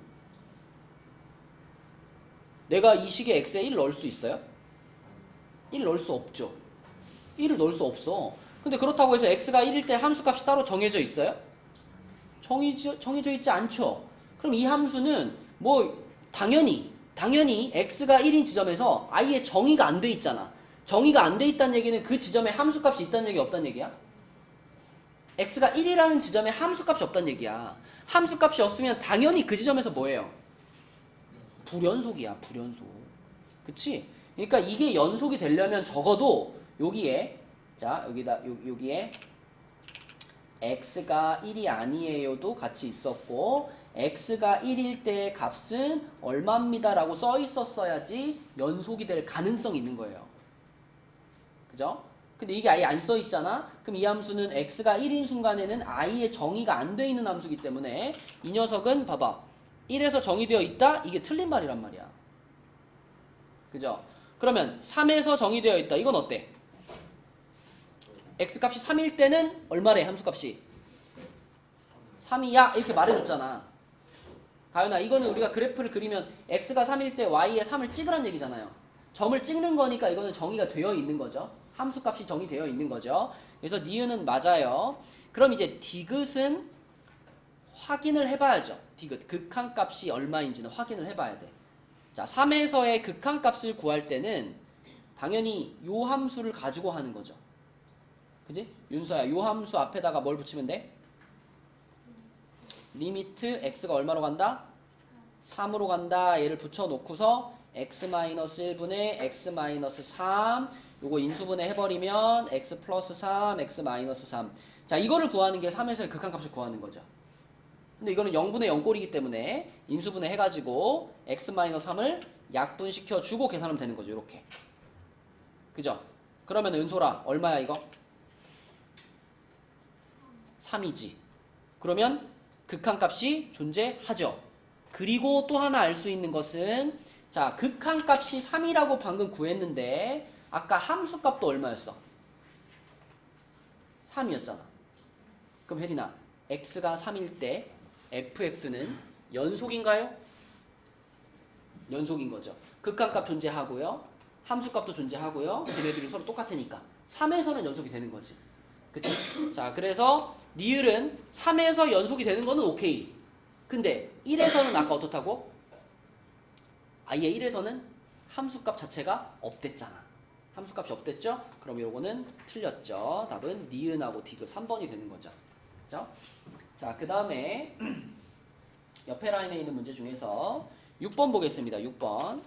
내가 이 식에 x에 1 넣을 수 있어요? 1 넣을 수 없죠. 1을 넣을 수 없어. 근데 그렇다고 해서 x가 1일 때 함수값이 따로 정해져 있어요? 정해져 있지 않죠. 그럼 이 함수는 뭐 당연히 x가 1인 지점에서 아예 정의가 안 돼 있잖아. 정의가 안 돼 있다는 얘기는 그 지점에 함수값이 있다는 얘기 없다는 얘기야? x가 1이라는 지점에 함수값이 없다는 얘기야. 함수값이 없으면 당연히 그 지점에서 뭐예요? 불연속이야. 불연속. 그치? 그러니까 이게 연속이 되려면 적어도 여기에 여기에 x가 1이 아니에요도 같이 있었고 x가 1일 때의 값은 얼마입니다 라고 써 있었어야지 연속이 될 가능성이 있는 거예요. 그죠? 근데 이게 아예 안 써 있잖아? 그럼 이 함수는 x가 1인 순간에는 아예 정의가 안 돼 있는 함수이기 때문에 이 녀석은 봐봐. 1에서 정의되어 있다? 이게 틀린 말이란 말이야. 그죠? 그러면 3에서 정의되어 있다. 이건 어때? x값이 3일 때는 얼마래 함수값이? 3이야 이렇게 말해줬잖아. 가연아 이거는 우리가 그래프를 그리면 x가 3일 때 y에 3을 찍으란 얘기잖아요. 점을 찍는 거니까 이거는 정의가 되어 있는 거죠. 함수값이 정의되어 있는 거죠. 그래서 니은은 맞아요. 그럼 이제 디귿은 확인을 해봐야죠. 디귿 극한값이 얼마인지는 확인을 해봐야 돼. 자 3에서의 극한값을 구할 때는 당연히 요 함수를 가지고 하는 거죠. 그지? 윤서야 요 함수 앞에다가 뭘 붙이면 돼? 리미트 x가 얼마로 간다? 3으로 간다. 얘를 붙여놓고서 x-1분의 x-3 요거 인수분해 해버리면 x 플러스 3, x-3 자 이거를 구하는 게 3에서의 극한값을 구하는 거죠. 근데 이거는 0분의 0꼴이기 때문에 인수분해 해가지고 x-3을 약분시켜주고 계산하면 되는 거죠. 이렇게 그죠? 그러면 은솔아 얼마야 이거? 3이지. 그러면 극한값이 존재하죠. 그리고 또 하나 알 수 있는 것은 자 극한값이 3이라고 방금 구했는데 아까 함수값도 얼마였어? 3이었잖아. 그럼 혜린아 x가 3일 때 fx는 연속인가요? 연속인 거죠. 극한값 존재하고요. 함수값도 존재하고요. 걔네들이 서로 똑같으니까 3에서는 연속이 되는 거지. 그치? 자 그래서 리을은 3에서 연속이 되는 거는 오케이. 근데 1에서는 아까 어떻다고? 아예 1에서는 함수값 자체가 없댔잖아. 함수값이 없댔죠? 그럼 요거는 틀렸죠. 답은 니은하고 디귿 3번이 되는 거죠. 그죠? 자, 그 다음에 옆에 라인에 있는 문제 중에서 6번 보겠습니다. 6번.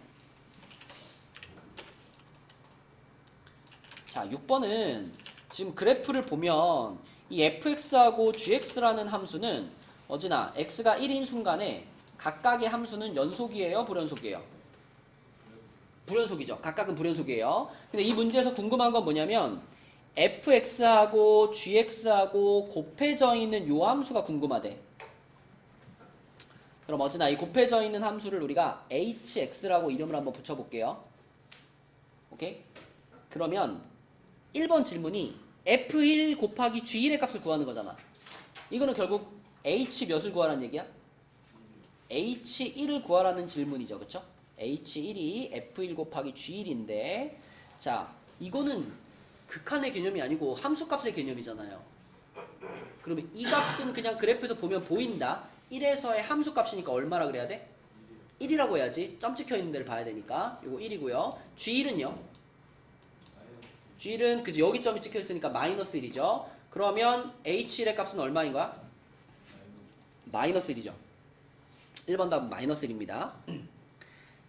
자, 6번은 지금 그래프를 보면 이 fx하고 gx라는 함수는 어찌나 x가 1인 순간에 각각의 함수는 연속이에요? 불연속이에요? 불연속이죠. 각각은 불연속이에요. 근데 이 문제에서 궁금한 건 뭐냐면 fx하고 gx하고 곱해져 있는 요 함수가 궁금하대. 그럼 어찌나 이 곱해져 있는 함수를 우리가 hx라고 이름을 한번 붙여볼게요. 오케이? 그러면 1번 질문이 f1 곱하기 g1의 값을 구하는 거잖아. 이거는 결국 h 몇을 구하라는 얘기야? h1을 구하라는 질문이죠. 그쵸? h1이 f1 곱하기 g1인데 자 이거는 극한의 개념이 아니고 함수값의 개념이잖아요. 그러면 이 값은 그냥 그래프에서 보면 보인다. 1에서의 함수값이니까 얼마라 그래야 돼? 1이라고 해야지. 점 찍혀 있는 데를 봐야 되니까. 요거 1이고요. g1은요? g1은 그지 여기 점이 찍혀 있으니까 마이너스 1이죠. 그러면 h1의 값은 얼마인 거야? 마이너스 1이죠. 1번 답은 마이너스 1입니다.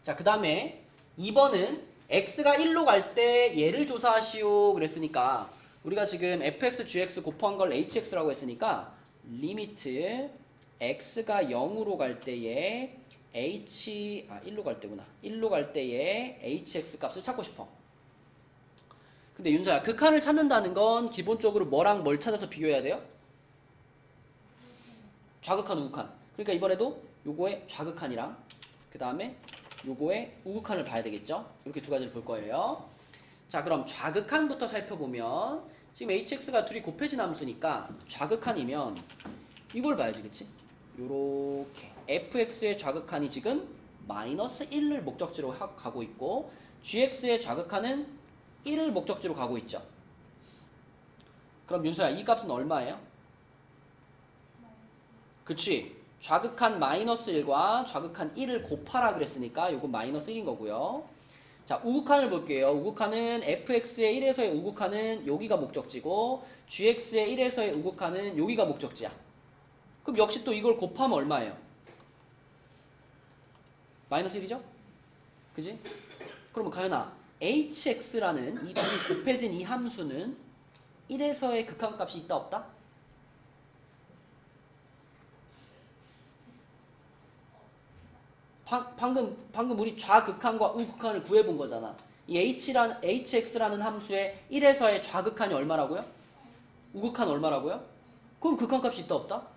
자, 그 다음에 2번은 x가 1로 갈 때 얘를 조사하시오 그랬으니까 우리가 지금 fx, gx 곱한 걸 hx라고 했으니까 리미트 x가 0으로 갈 때에 1로 갈 때구나. 1로 갈 때에 hx 값을 찾고 싶어. 근데 윤서야, 극한을 찾는다는 건 기본적으로 뭐랑 뭘 찾아서 비교해야 돼요? 좌극한, 우극한. 그러니까 이번에도 요거의 좌극한이랑 그 다음에 요거의 우극한을 봐야 되겠죠? 이렇게 두 가지를 볼 거예요. 자, 그럼 좌극한부터 살펴보면 지금 hx가 둘이 곱해진 함수니까 좌극한이면 이걸 봐야지, 그치? 요렇게 fx의 좌극한이 지금 마이너스 1을 목적지로 가고 있고 gx의 좌극한은 1을 목적지로 가고 있죠. 그럼 윤서야, 이 값은 얼마예요? 그치? 좌극한 마이너스 1과 좌극한 1을 곱하라 그랬으니까 요건 마이너스 1인 거고요. 자, 우극한을 볼게요. 우극한은 fx의 1에서의 우극한은 여기가 목적지고 gx의 1에서의 우극한은 여기가 목적지야. 그럼 역시 또 이걸 곱하면 얼마예요? 마이너스 1이죠? 그지? 그러면 가연아, hx라는 이 둘이 곱해진 이 함수는 1에서의 극한값이 있다 없다? 방금 우리 좌극한과 우극한을 구해본 거잖아. 이 hx라는 함수의 1에서의 좌극한이 얼마라고요? 우극한 얼마라고요? 그럼 극한값이 있다 없다?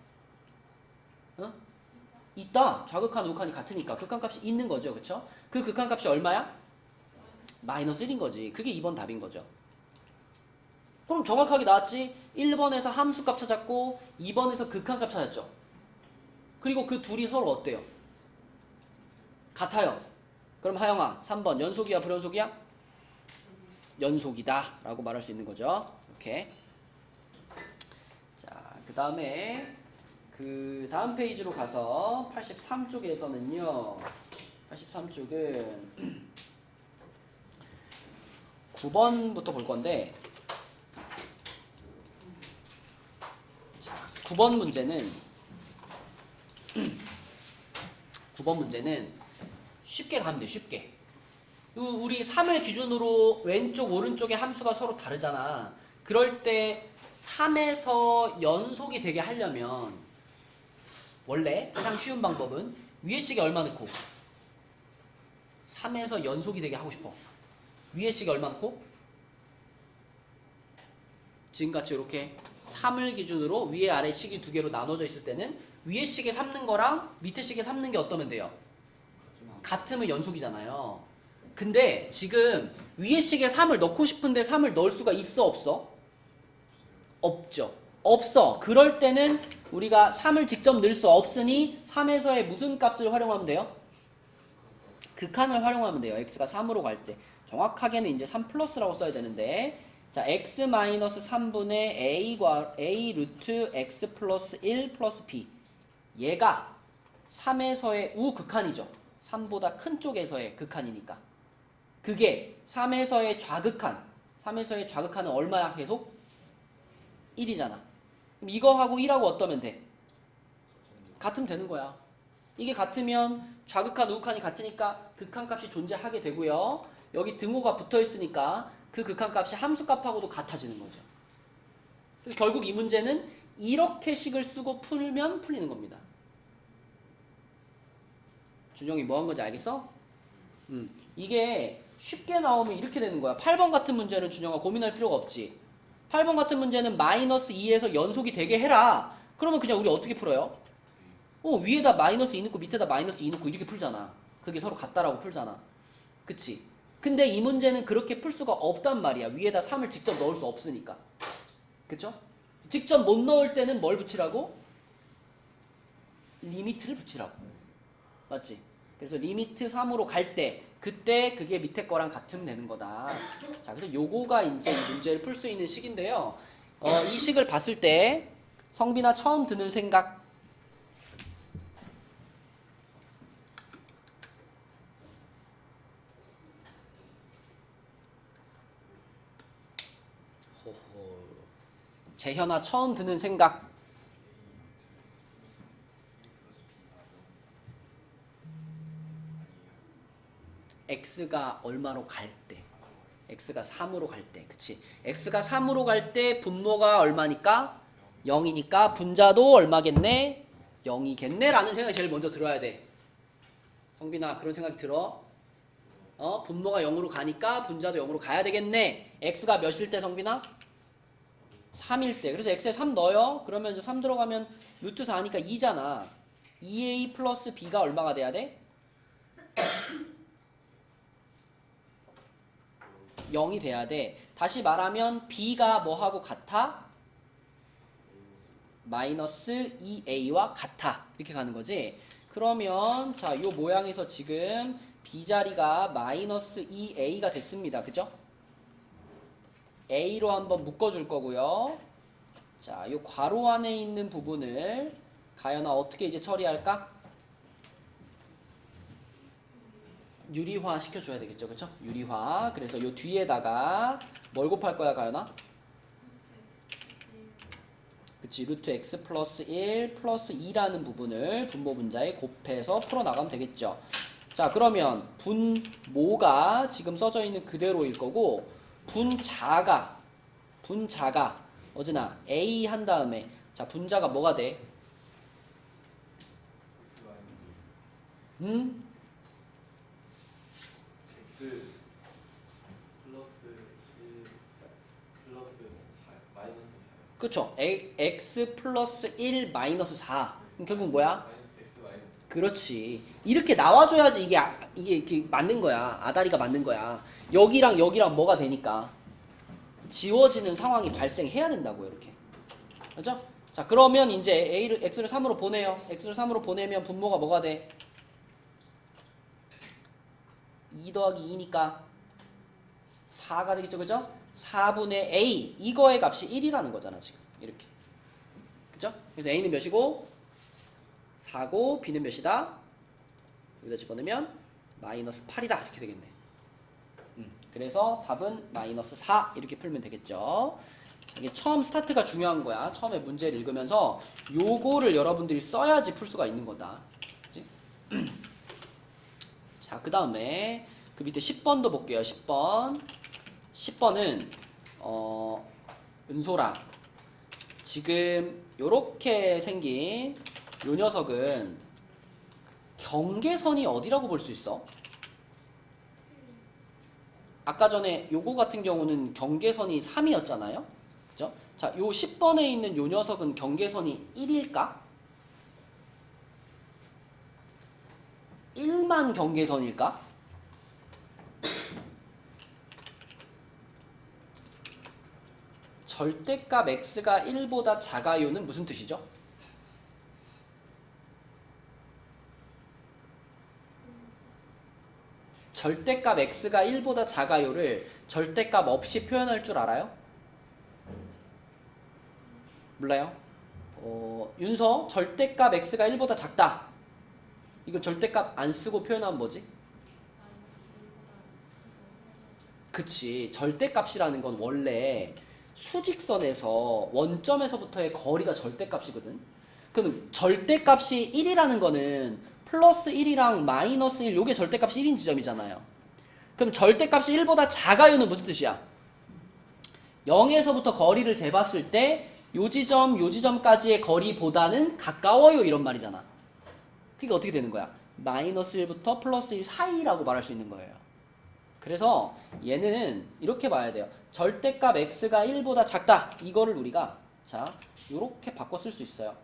어? 있다. 좌극한 우극한이 같으니까 극한값이 있는 거죠. 그쵸? 그 극한값이 얼마야? 마이너스 1인 거지. 그게 2번 답인 거죠. 그럼 정확하게 나왔지? 1번에서 함수값 찾았고 2번에서 극한값 찾았죠. 그리고 그 둘이 서로 어때요? 같아요. 그럼 하영아 3번 연속이야 불연속이야? 연속이다 라고 말할 수 있는 거죠. 이렇게. 자, 그 다음에 그 다음 페이지로 가서 83쪽에서는요. 83쪽은 9번부터 볼 건데, 자, 9번 문제는 9번 문제는 쉽게 가면 돼. 쉽게. 우리 3을 기준으로 왼쪽 오른쪽의 함수가 서로 다르잖아. 그럴 때 3에서 연속이 되게 하려면 원래 가장 쉬운 방법은 위에 식에 얼마 넣고 3에서 연속이 되게 하고 싶어. 위에 식에 얼마 넣고 지금같이 이렇게 3을 기준으로 위에 아래 식이 두 개로 나눠져 있을 때는 위에 식에 3는 거랑 밑에 식에 3는 게 어떠면 돼요? 같으면 연속이잖아요. 근데 지금 위에 식에 3을 넣고 싶은데 3을 넣을 수가 있어 없어? 없죠. 없어. 그럴 때는 우리가 3을 직접 넣을 수 없으니 3에서의 무슨 값을 활용하면 돼요? 극한을 활용하면 돼요. x가 3으로 갈 때. 정확하게는 이제 3 플러스라고 써야 되는데, 자, x 마이너스 3분의 a 루트 x 플러스 1 플러스 b. 얘가 3에서의 우극한이죠. 3보다 큰 쪽에서의 극한이니까. 그게 3에서의 좌극한. 3에서의 좌극한은 얼마야 계속? 1이잖아. 그럼 이거하고 1하고 어떠면 돼? 같으면 되는 거야. 이게 같으면 좌극한, 우극한이 같으니까 극한값이 존재하게 되고요. 여기 등호가 붙어있으니까 그 극한값이 함수값하고도 같아지는 거죠. 그래서 결국 이 문제는 이렇게 식을 쓰고 풀면 풀리는 겁니다. 준영이 뭐 한 건지 알겠어? 이게 쉽게 나오면 이렇게 되는 거야. 8번 같은 문제는 준영아 고민할 필요가 없지. 8번 같은 문제는 마이너스 2에서 연속이 되게 해라. 그러면 그냥 우리 어떻게 풀어요? 위에다 마이너스 2 넣고 밑에다 마이너스 2 넣고 이렇게 풀잖아. 그게 서로 같다라고 풀잖아. 그치? 근데 이 문제는 그렇게 풀 수가 없단 말이야. 위에다 3을 직접 넣을 수 없으니까. 그쵸? 직접 못 넣을 때는 뭘 붙이라고? 리미트를 붙이라고. 맞지? 그래서 리미트 3으로 갈 때 그때 그게 밑에 거랑 같으면 되는 거다. 자, 그래서 요거가 이제 이 문제를 풀 수 있는 식인데요. 이 식을 봤을 때 성빈아 처음 드는 생각. 재현아 처음 드는 생각. x가 얼마로 갈 때, x가 3으로 갈 때, 그치? x가 3으로 갈 때 분모가 얼마니까? 0이니까 분자도 얼마겠네? 0이겠네? 라는 생각이 제일 먼저 들어야 돼. 성빈아 그런 생각이 들어? 분모가 0으로 가니까 분자도 0으로 가야 되겠네. x가 몇일 때 성빈아? 3일 때. 그래서 x에 3 넣어요. 그러면 이제 3 들어가면 루트 4니까 2잖아. 2a 플러스 b가 얼마가 돼야 돼? 0이 돼야 돼. 다시 말하면 b가 뭐하고 같아? 마이너스 2a와 같아. 이렇게 가는 거지. 그러면 자, 요 모양에서 지금 b자리가 마이너스 2a가 됐습니다. 그죠? a로 한번 묶어줄 거고요. 자, 요 괄호 안에 있는 부분을 가연아 어떻게 이제 처리할까? 유리화 시켜줘야 되겠죠, 그쵸? 유리화. 그래서 요 뒤에다가 뭘 곱할 거야, 가연아? 그치, 루트 x 플러스 1 플러스 2라는 부분을 분모 분자에 곱해서 풀어나가면 되겠죠. 자, 그러면 분모가 지금 써져 있는 그대로일 거고, 분자가 어제나 a 한 다음에, 자, 분자가 뭐가 돼? x 플러스 1 플러스 4 마이너스 4. 그쵸? x 플러스 1 마이너스 4. 그럼 결국 뭐야? x 마이너스. 그렇지. 이렇게 나와줘야지 이게 맞는 거야. 아다리가 맞는 거야. 여기랑 여기랑 뭐가 되니까. 지워지는 상황이 발생해야 된다고요. 이렇게. 그죠? 자, 그러면 이제 A를, X를 3으로 보내요. X를 3으로 보내면 분모가 뭐가 돼? 2 더하기 2니까 4가 되겠죠. 그죠? 4분의 A. 이거의 값이 1이라는 거잖아, 지금. 이렇게. 그죠? 그래서 A는 몇이고? 4고, B는 몇이다? 여기다 집어넣으면 마이너스 8이다. 이렇게 되겠네. 그래서 답은 마이너스 4 이렇게 풀면 되겠죠. 이게 처음 스타트가 중요한 거야. 처음에 문제를 읽으면서 요거를 여러분들이 써야지 풀 수가 있는 거다. 그치? 자, 그 다음에 그 밑에 10번도 볼게요. 10번. 10번은 은솔아, 지금 요렇게 생긴 요 녀석은 경계선이 어디라고 볼 수 있어? 아까 전에 요거 같은 경우는 경계선이 3이었잖아요. 그죠? 자, 요 10번에 있는 요 녀석은 경계선이 1일까? 1만 경계선일까? 절대값 x가 1보다 작아요는 무슨 뜻이죠? 절대값 x가 1보다 작아요를 절대값 없이 표현할 줄 알아요? 몰라요? 윤서, 절대값 x가 1보다 작다. 이거 절대값 안 쓰고 표현하면 뭐지? 그치. 절대값이라는 건 원래 수직선에서 원점에서부터의 거리가 절대값이거든. 그럼 절대값이 1이라는 거는 플러스 1이랑 마이너스 1 요게 절대값이 1인 지점이잖아요. 그럼 절대값이 1보다 작아요는 무슨 뜻이야? 0에서부터 거리를 재봤을 때 요 지점 요 지점까지의 거리보다는 가까워요 이런 말이잖아. 그게 어떻게 되는 거야? 마이너스 1부터 플러스 1 사이라고 말할 수 있는 거예요. 그래서 얘는 이렇게 봐야 돼요. 절대값 x가 1보다 작다. 이거를 우리가 자 요렇게 바꿔 쓸 수 있어요.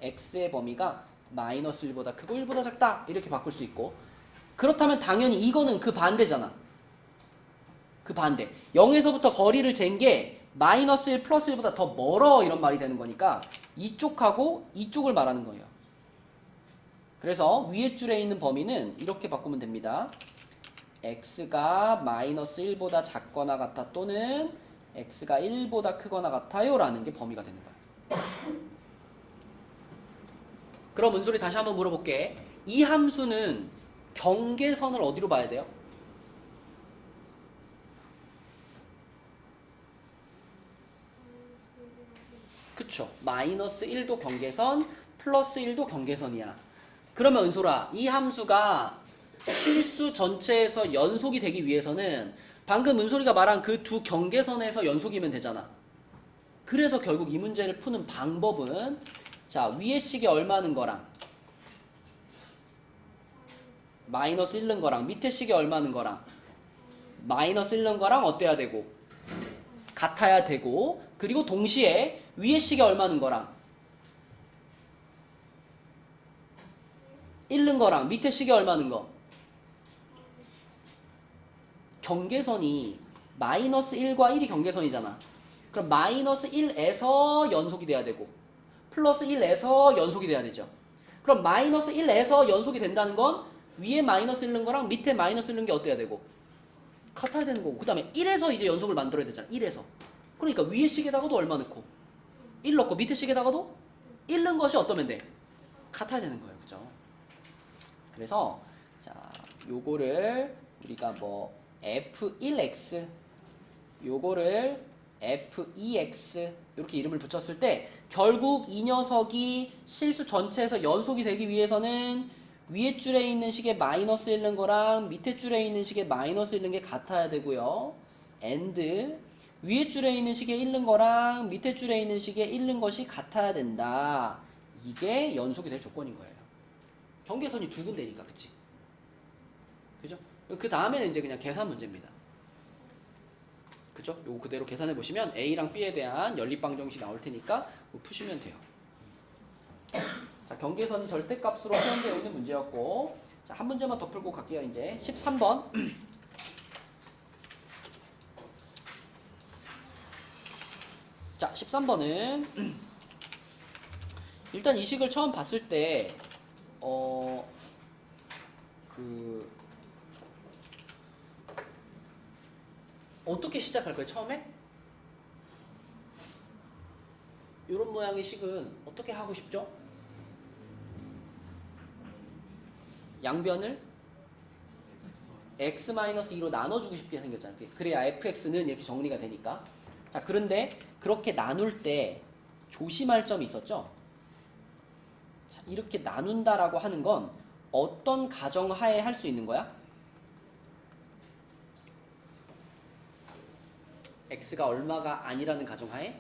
x의 범위가 마이너스 1보다 크고 1보다 작다. 이렇게 바꿀 수 있고, 그렇다면 당연히 이거는 그 반대잖아. 그 반대. 0에서부터 거리를 잰 게 마이너스 1 플러스 1보다 더 멀어 이런 말이 되는 거니까 이쪽하고 이쪽을 말하는 거예요. 그래서 위에 줄에 있는 범위는 이렇게 바꾸면 됩니다. x가 마이너스 1보다 작거나 같아 또는 x가 1보다 크거나 같아요 라는 게 범위가 되는 거야. 그럼 은솔이 다시 한번 물어볼게. 이 함수는 경계선을 어디로 봐야 돼요? 그쵸. 마이너스 1도 경계선, 플러스 1도 경계선이야. 그러면 은솔아, 이 함수가 실수 전체에서 연속이 되기 위해서는 방금 은솔이가 말한 그 두 경계선에서 연속이면 되잖아. 그래서 결국 이 문제를 푸는 방법은 자, 위의 식이 얼마는 거랑 마이너스 1는 거랑 밑에 식이 얼마는 거랑 마이너스 1는 거랑 어때야 되고 같아야 되고, 그리고 동시에 위의 식이 얼마는 거랑 1는 거랑 밑에 식이 얼마는 거 경계선이 마이너스 1과 1이 경계선이잖아. 그럼 마이너스 1에서 연속이 돼야 되고 플러스 1에서 연속이 돼야 되죠. 그럼 마이너스 1에서 연속이 된다는 건 위에 마이너스 1는 거랑 밑에 마이너스 1는 게 어때야 되고 같아야 되는 거고, 그 다음에 1에서 이제 연속을 만들어야 되잖아. 1에서. 그러니까 위에 식에다가도 얼마 넣고 1 넣고 밑에 식에다가도 1 넣은 것이 어떠면 돼? 같아야 되는 거예요. 그죠? 그래서 자, 요거를 우리가 뭐 f1x 요거를 f2x 이렇게 이름을 붙였을 때 결국 이 녀석이 실수 전체에서 연속이 되기 위해서는 위에 줄에 있는 식에 마이너스 1는 거랑 밑에 줄에 있는 식에 마이너스 1는 게 같아야 되고요. and 위에 줄에 있는 식에 1는 거랑 밑에 줄에 있는 식에 1는 것이 같아야 된다. 이게 연속이 될 조건인 거예요. 경계선이 두 군데니까. 그치? 그죠? 그 다음에는 이제 그냥 계산 문제입니다. 그죠? 요거 그대로 계산해 보시면 A랑 B에 대한 연립방정식이 나올 테니까 푸시면 돼요. 자, 경계선이 절대값으로 표현되어 있는 문제였고, 자, 한 문제만 더 풀고 갈게요. 이제 13번. 자, 13번은 일단 이 식을 처음 봤을 때 어떻게 시작할 거예요, 처음에? 이런 모양의 식은 어떻게 하고 싶죠? 양변을 x-2로 나눠주고 싶게 생겼잖아요. 그래야 fx는 이렇게 정리가 되니까. 자, 그런데 그렇게 나눌 때 조심할 점이 있었죠? 자, 이렇게 나눈다라고 하는 건 어떤 가정하에 할 수 있는 거야? x가 얼마가 아니라는 가정하에?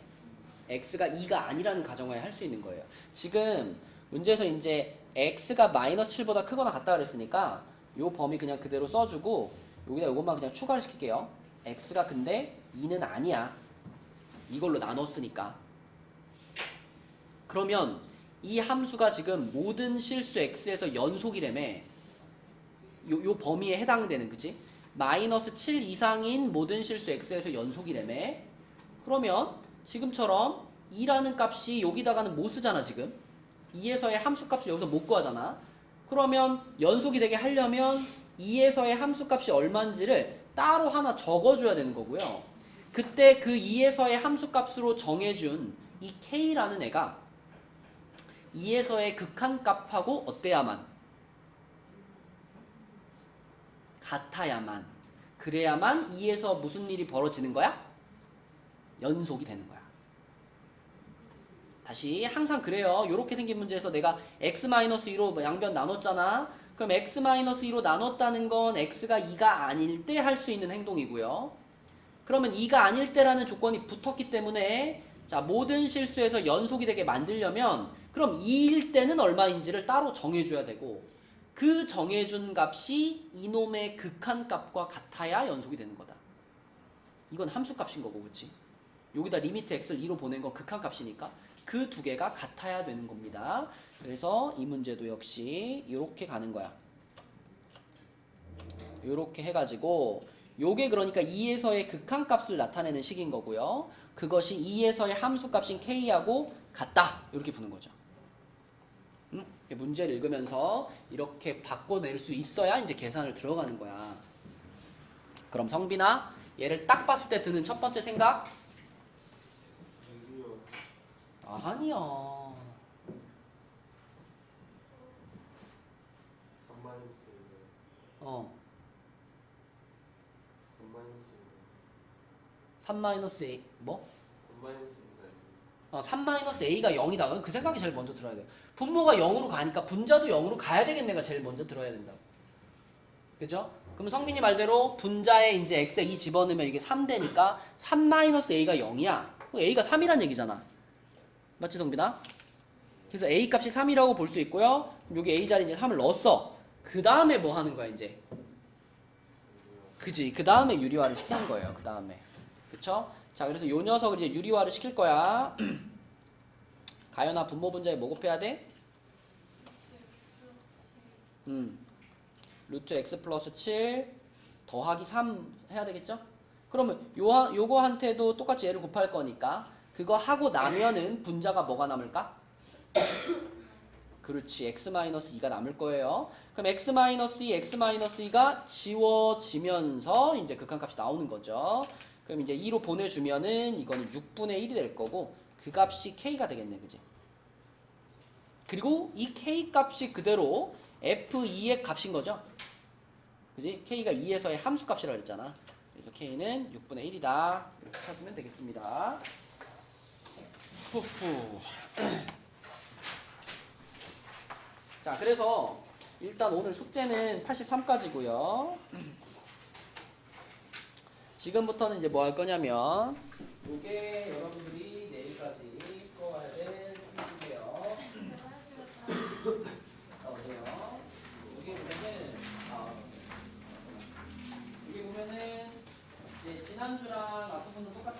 x가 2가 아니라는 가정하에 할 수 있는 거예요. 지금 문제에서 이제 x가 마이너스 7보다 크거나 같다 그랬으니까 요 범위 그냥 그대로 써주고 여기다 요것만 그냥 추가를 시킬게요. x가 근데 2는 아니야. 이걸로 나눴으니까. 그러면 이 함수가 지금 모든 실수 x에서 연속이라며 요 범위에 해당되는, 그치? 마이너스 7 이상인 모든 실수 x에서 연속이라며. 그러면 지금처럼 2라는 값이 여기다가는 못 쓰잖아. 지금 2에서의 함수값을 여기서 못 구하잖아. 그러면 연속이 되게 하려면 2에서의 함수값이 얼마인지를 따로 하나 적어줘야 되는 거고요. 그때 그 2에서의 함수값으로 정해준 이 k라는 애가 2에서의 극한값하고 어때야만? 같아야만. 그래야만 2에서 무슨 일이 벌어지는 거야? 연속이 되는 거야. 다시 항상 그래요. 이렇게 생긴 문제에서 내가 x-2로 양변 나눴잖아. 그럼 x-2로 나눴다는 건 x가 2가 아닐 때 할 수 있는 행동이고요. 그러면 2가 아닐 때라는 조건이 붙었기 때문에 자, 모든 실수에서 연속이 되게 만들려면 그럼 2일 때는 얼마인지를 따로 정해줘야 되고 그 정해준 값이 이놈의 극한값과 같아야 연속이 되는 거다. 이건 함수값인 거고, 그치? 여기다 리미트 x를 2로 보낸 건 극한값이니까 그 두 개가 같아야 되는 겁니다. 그래서 이 문제도 역시 이렇게 가는 거야. 이렇게 해가지고 요게 그러니까 2에서의 극한값을 나타내는 식인 거고요. 그것이 2에서의 함수값인 k하고 같다. 이렇게 푸는 거죠. 문제를 읽으면서 이렇게 바꿔낼 수 있어야 이제 계산을 들어가는 거야. 그럼 성빈아, 얘를 딱 봤을 때 드는 첫 번째 생각? 아니야. 어. 3-a 뭐? 3-a가 0이다. 그 생각이 제일 먼저 들어야 돼. 분모가 0으로 가니까 분자도 0으로 가야 되겠네가 제일 먼저 들어야 된다. 그죠? 그럼 성빈이 말대로 분자에 이제 x에 2 집어넣으면 이게 3되니까 3-a가 0이야. a가 3이란 얘기잖아. 맞지, 성빈아? 그래서 a 값이 3이라고 볼 수 있고요. 여기 a 자리에 이제 3을 넣었어. 그 다음에 뭐 하는 거야, 이제? 그지? 그 다음에 유리화를 시키는 거예요. 그 다음에. 그쵸? 자, 그래서 요 녀석을 이제 유리화를 시킬 거야. 가연아, 분모 분자에 뭐 곱해야 돼? 루트 x 플러스 7 더하기 3 해야 되겠죠? 그러면 요거한테도 똑같이 얘를 곱할 거니까 그거 하고 나면은 분자가 뭐가 남을까? 그렇지, x-2가 남을 거예요. 그럼 x-2, x-2가 지워지면서 이제 극한값이 나오는 거죠. 그럼 이제 2로 보내주면은 이거는 6분의 1이 될 거고 그 값이 k가 되겠네, 그지? 그리고 이 k 값이 그대로 f2의 값인 거죠. 그지? k가 2에서의 함수 값이라고 했잖아. 그래서 k는 6분의 1이다. 이렇게 찾으면 되겠습니다. 후후. 자, 그래서 일단 오늘 숙제는 83까지고요. 지금부터는 이제 뭐 할 거냐면 요게 여러분들이 내일까지 풀어와야 될 숙제인데요. 보세요. 여기 보면은 이제 지난주랑 앞부분은 똑같아.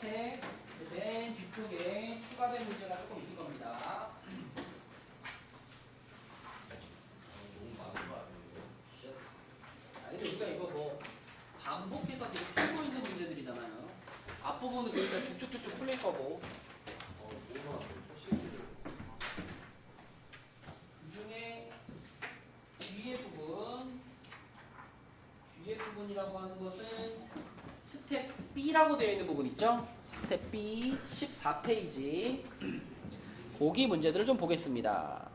맨 뒤쪽에 추가된 문제가 조금 있을 겁니다. 근데 우리가 이거 뭐 반복해서 계속 풀고 있는 문제들이잖아요. 앞부분은 그러니까 쭉쭉쭉쭉 풀릴 거고 뒤에 부분이라고 하는 것은 스텝 B라고 되어 있는 부분 있죠? 스텝 B 14페이지. 거기 문제들을 좀 보겠습니다.